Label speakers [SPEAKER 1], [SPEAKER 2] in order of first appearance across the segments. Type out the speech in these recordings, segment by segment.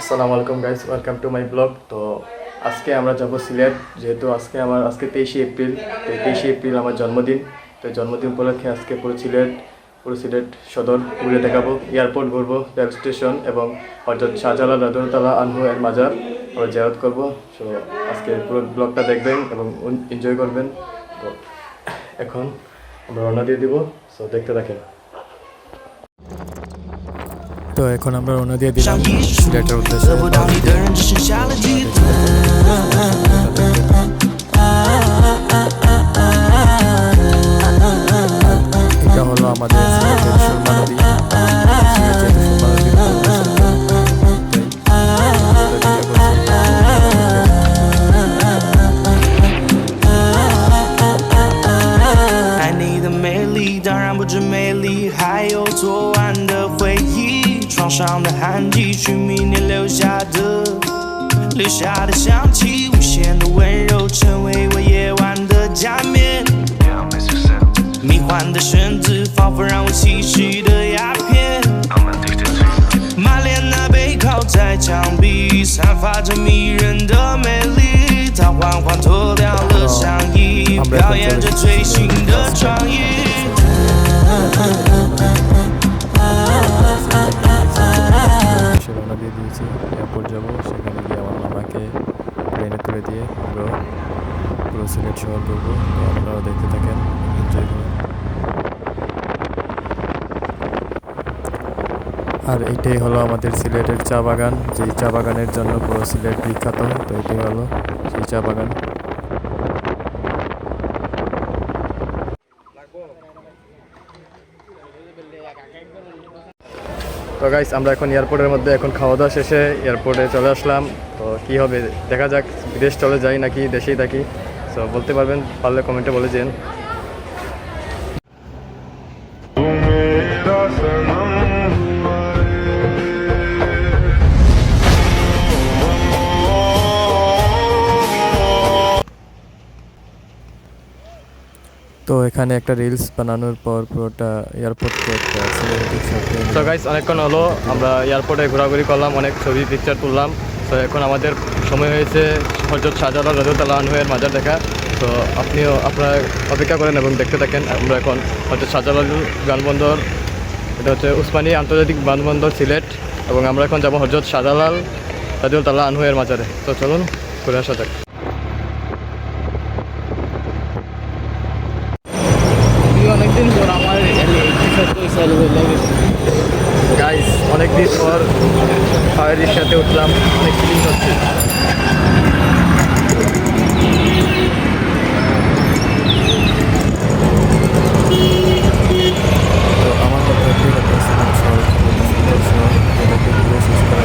[SPEAKER 1] আসসালামু আলাইকুম guys, welcome to my blog. তো আজকে আমরা যাব সিলেট, যেহেতু আজকে 23শে এপ্রিল। তো 23শে এপ্রিল আমার জন্মদিন। তো জন্মদিন উপলক্ষে আজকে পুরো সিলেট সদর ঘুরে দেখাবো, এয়ারপোর্ট ঘুরবো, রেল স্টেশন এবং হযরত শাহজালাল রাদিয়াল্লাহু আনহু এর মাজার আমরা জিয়ারত করবো। সো আজকে পুরো ব্লগটা দেখবেন এবং এনজয় করবেন। তো এখন আমরা রওনা দিয়ে দিব, সো দেখতে থাকেন। তো এখন আমরা রওনা দিয়ে দিলাম সিলেটের উদ্দেশ্যে। এটা হলো আমাদের সিলেটের সুরমা নদী।
[SPEAKER 2] 爱你的美丽，当然不止美丽，还有昨晚的回忆，床上的汗迹，去明年留下的香气，无限的温柔，成为我夜晚的假面。迷幻的绳子，仿佛让我吸食的鸦片。满脸那背靠在墙壁，散发着迷人的美丽。他缓缓脱掉了上衣，表演着最新的创意。
[SPEAKER 1] রওনা দিয়ে দিয়েছি, এয়ারপোর্ট যাবো। সেখানে গিয়ে আমার মামাকে ট্রেনে তুলে দিয়ে আমরা পুরো সিলেট শহর ঘুরবো। আপনারাও দেখতে থাকেন, এনজয় করুন। আর এইটাই হলো আমাদের সিলেটের চা বাগান, যেই চা বাগানের জন্য পুরো সিলেট বিখ্যাত। তো এটাই হলো সেই চা বাগান। তো গাইস, আমরা এখন এয়ারপোর্টের মধ্যে, এখন খাওয়া দাওয়া শেষে এয়ারপোর্টে চলে আসলাম। তো কি হবে দেখা যাক, বিদেশ চলে যাই নাকি দেশেই থাকি। সো বলতে পারবেন, পারলে কমেন্টে বলে যেন। তো এখানে একটা রিলস বানানোর পর পুরোটা এয়ারপোর্টকে একটা সিনেমেটিক শটে। তো গাইস, অনেকক্ষণ হলো আমরা এয়ারপোর্টে ঘোরাঘুরি করলাম, অনেক ছবি পিকচার তুললাম। তো এখন আমাদের সময় হয়েছে হযরত শাহজালাল রাদিয়াল্লাহু আনহু এর মাজার দেখা। তো আপনারা অপেক্ষা করেন এবং দেখতে থাকেন। আমরা এখন হযরত শাহজালাল বিমানবন্দর, এটা হচ্ছে উসমানী আন্তর্জাতিক বিমানবন্দর সিলেট, এবং আমরা এখন যাবো হযরত শাহজালাল রাদিয়াল্লাহু আনহু এর মাজারে। তো চলুন ঘুরে আসা যাক।
[SPEAKER 3] অনেকদিন পর আমার
[SPEAKER 1] গাইস, অনেকদিন পর ফায়ার রিক্সাতে উঠলাম, অনেক ফিলিং হচ্ছে। তো আমার মতো একটি কথা সিলেট শহর, সুন্দর শহর, এটাকে ঘুরে শেষ করা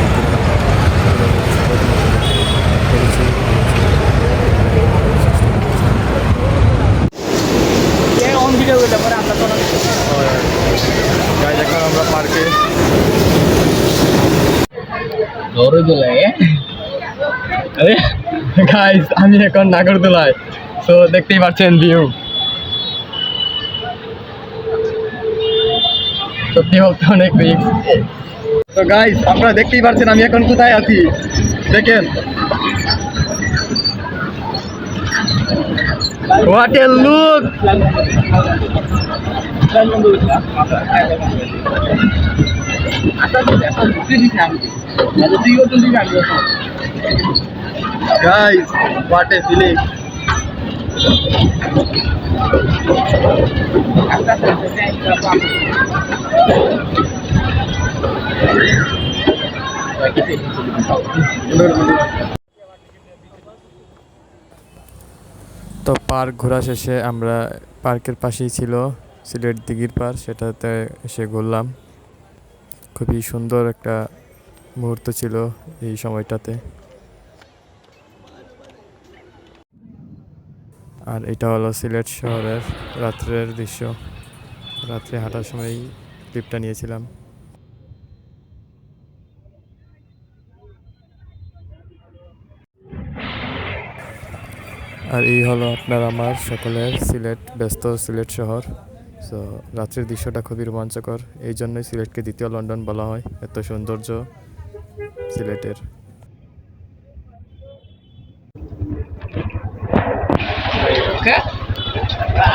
[SPEAKER 1] গাইস, এখন আমরা পার্কে। গাইস, আমি এখন নাগরদোলায়। তো দেখতেই পাচ্ছেন ভিউ, সত্যি বলতে অনেক রিস্ক। তো গাইস, আপনারা দেখতেই পাচ্ছেন আমি এখন কোথায় আছি, দেখেন। What a look! Guys, what a feeling! তো পার্ক ঘোরা শেষে আমরা, পার্কের পাশেই ছিল সিলেট দিঘির পাড়, সেটাতে এসে ঘুরলাম। খুবই সুন্দর একটা মুহূর্ত ছিল এই সময়টাতে। আর এটা হলো সিলেট শহরের রাত্রের দৃশ্য। রাত্রে হাঁটার সময় ক্লিপটা নিয়েছিলাম। আর এই হলো আপনার আমার সকলের সিলেট, ব্যস্ত সিলেট শহর। সো রাত্রের দৃশ্যটা খুবই রোমাঞ্চকর, এই জন্যই সিলেটকে দ্বিতীয় লন্ডন বলা হয়, এত সৌন্দর্য সিলেটের।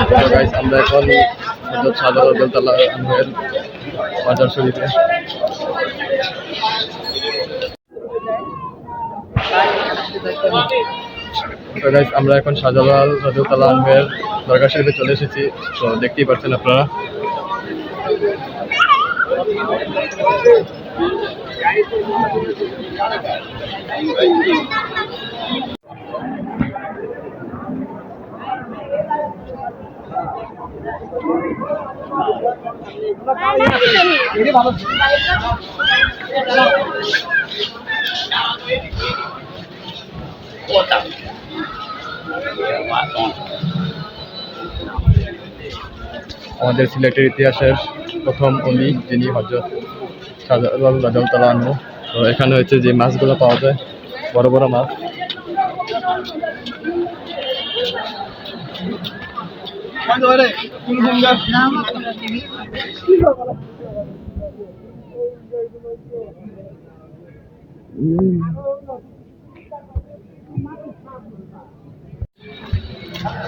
[SPEAKER 1] তো গাইস আমরা এখন হযরত শাহজালাল রাদিয়াল্লাহু আনহুর মাজার শরীফে। তো গাইস আমরা এখন শাহজালাল রাদিয়াল্লাহু আনহুর দরগা শরীফে চলে এসেছি। তো দেখতেই পাচ্ছেন আপনারা। আমাদের সিলেটের ইতিহাসের প্রথম অলি যিনি হযরত শাহজালাল রাদিয়াল্লাহু আনহু। তো এখানে হচ্ছে যে মাছগুলো পাওয়া যায়, বড় বড় মাছ।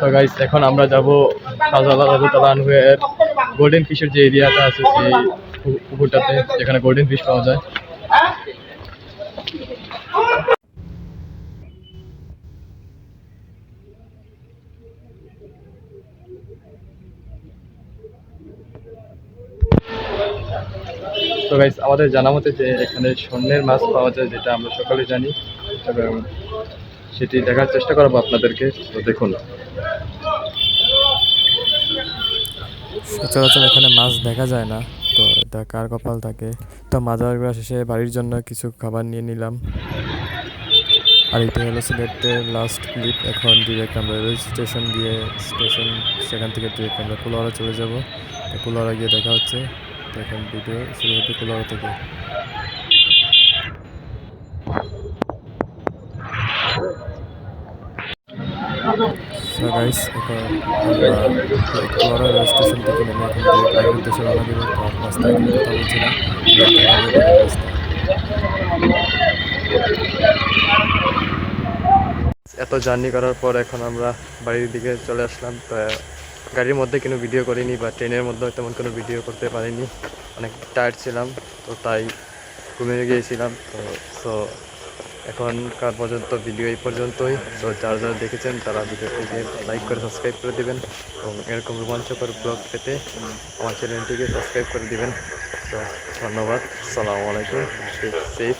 [SPEAKER 1] তো গাইস এখন আমরা যাব শাহজালাল রাদিয়াল্লাহু আনহু এর গোল্ডেন ফিশের যে এরিয়াটা আছে সেই পুকুরটাতে, যেখানে গোল্ডেন ফিশ পাওয়া যায়। তো গাইস আমাদের জানা মতে যে এখানে স্বর্ণের মাছ পাওয়া যায়, যেটা আমরা সকলে জানি, এবং সেটি দেখার চেষ্টা করবো আপনাদেরকে। তো দেখুন, সচরাচর এখানে মাছ দেখা যায় না, তো এটা কার কপাল থাকে। তো মাজার ঘোরা শেষে বাড়ির জন্য কিছু খাবার নিয়ে নিলাম। আর এটাই হলো সিলেটের লাস্ট ক্লিপ। এখন ডিরেক্ট আমরা রেল স্টেশন সেখান থেকে ডিরেক্ট আমরা কুলাউড়া চলে যাব। তো কুলাউড়া গিয়ে দেখা হচ্ছে। তো এখন ভিডিও শুরু হবে কুলাউড়া থেকে। সো গাইস এখন আমরা কুলাউড়া রেল স্টেশন থেকে নেমে এখন ডিরেক্ট আগের উদ্দেশ্যে রওনা দেবো। তো রাস্তায় কোনো কথা বলছি না, এত জার্নি করার পর এখন আমরা বাড়ির দিকে চলে আসলাম। তো গাড়ির মধ্যে কোনো ভিডিও করিনি, বা ট্রেনের মধ্যে তেমন কোনো ভিডিও করতে পারিনি, অনেক টায়ার্ড ছিলাম, তো তাই ঘুমিয়ে গিয়েছিলাম। তো এখনকার পর্যন্ত ভিডিও এই পর্যন্তই। তো যারা যারা দেখেছেন তারা ভিডিওটিকে লাইক করে সাবস্ক্রাইব করে দিবেন, এবং এরকম রোমাঞ্চকর ব্লগ পেতে আমার চ্যানেলটিকে সাবস্ক্রাইব করে দিবেন। তো ধন্যবাদ, আসসালামু আলাইকুম, সেফ।